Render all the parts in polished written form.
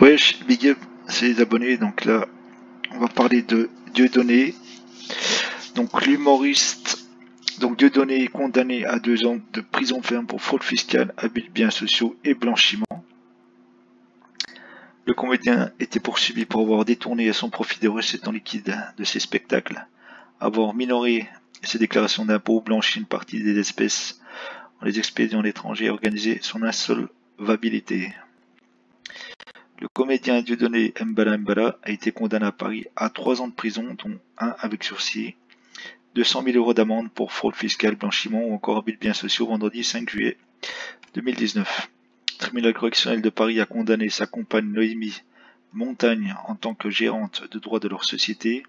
Wesh, big up, c'est les abonnés. Donc là, on va parler de Dieudonné. Donc l'humoriste. Donc Dieudonné est condamné à 2 ans de prison ferme pour fraude fiscale, abus de biens sociaux et blanchiment. Le comédien était poursuivi pour avoir détourné à son profit des recettes en liquide de ses spectacles, avoir minoré ses déclarations d'impôts, blanchi une partie des espèces en les expédiant à l'étranger et organisé son insolvabilité. Le comédien Dieudonné Mbala a été condamné à Paris à 3 ans de prison, dont 1 avec sursis, 200 000 € d'amende pour fraude fiscale, blanchiment ou encore abus de biens sociaux vendredi 5 juillet 2019. Le tribunal correctionnel de Paris a condamné sa compagne Noémie Montagne en tant que gérante de droit de leur société,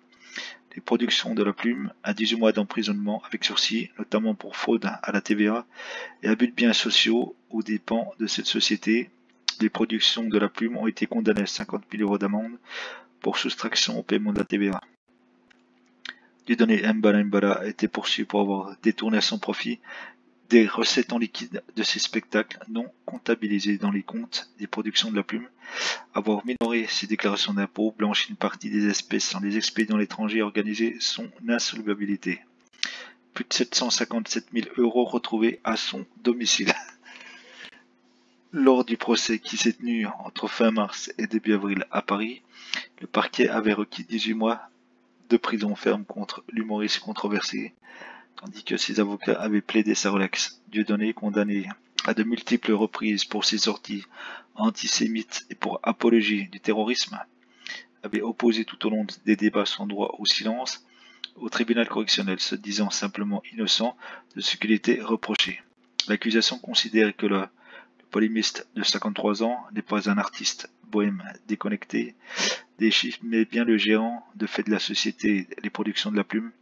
les productions de la Plume, à 18 mois d'emprisonnement avec sursis, notamment pour fraude à la TVA et abus de biens sociaux aux dépens de cette société. Les productions de la Plume ont été condamnées à 50 000 € d'amende pour soustraction au paiement de la TVA. Dieudonné Mbala a été poursuivi pour avoir détourné à son profit des recettes en liquide de ses spectacles non comptabilisés dans les comptes des productions de la Plume, avoir minoré ses déclarations d'impôts, blanchi une partie des espèces en les expédiant à l'étranger et organisé son insolvabilité. Plus de 757 000 € retrouvés à son domicile. Lors du procès qui s'est tenu entre fin mars et début avril à Paris, le parquet avait requis 18 mois de prison ferme contre l'humoriste controversé, tandis que ses avocats avaient plaidé sa relaxe. Dieudonné, condamné à de multiples reprises pour ses sorties antisémites et pour apologie du terrorisme, avait opposé tout au long des débats son droit au silence au tribunal correctionnel, se disant simplement innocent de ce qu'il était reproché. L'accusation considère que le polémiste de 53 ans n'est pas un artiste bohème déconnecté des chiffres, mais bien le gérant de fait de la société Les Productions de la Plume,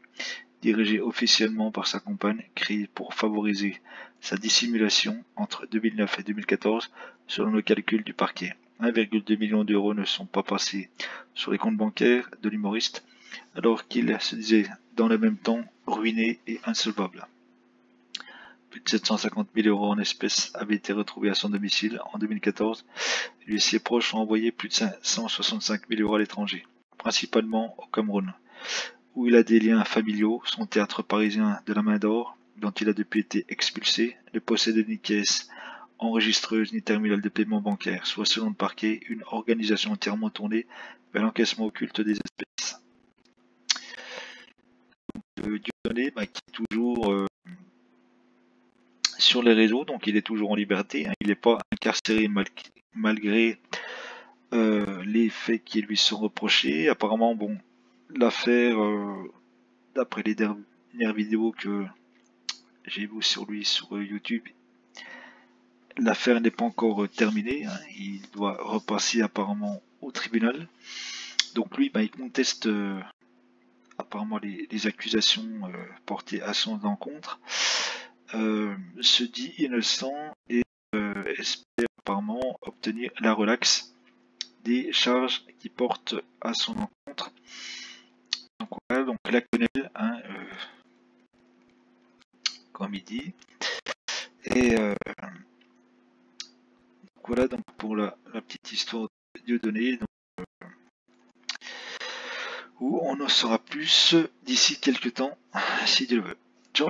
dirigée officiellement par sa compagne, créée pour favoriser sa dissimulation entre 2009 et 2014, selon le calcul du parquet. 1,2 million d'euros ne sont pas passés sur les comptes bancaires de l'humoriste, alors qu'il se disait dans le même temps ruiné et insolvable. Plus de 750 000 € en espèces avaient été retrouvés à son domicile en 2014. Lui et ses proches ont envoyé plus de 565 000 € à l'étranger, principalement au Cameroun, où il a des liens familiaux. Son théâtre parisien de la Main d'Or, dont il a depuis été expulsé, ne possède ni caisse enregistreuse ni terminal de paiement bancaire, soit selon le parquet une organisation entièrement tournée vers l'encaissement occulte des espèces. Dieudonné, qui est toujours sur les réseaux, donc il est toujours en liberté, il n'est pas incarcéré malgré les faits qui lui sont reprochés. Apparemment, bon, l'affaire, d'après les dernières vidéos que j'ai vues sur lui sur YouTube, l'affaire n'est pas encore terminée, il doit repasser apparemment au tribunal. Donc lui, il conteste apparemment les accusations portées à son encontre, se dit innocent et espère apparemment obtenir la relaxe des charges qui portent à son encontre. Donc voilà, donc la quenelle, comme il dit. Et voilà donc pour la petite histoire de Dieudonné, où on en saura plus d'ici quelques temps, si Dieu le veut. Ciao.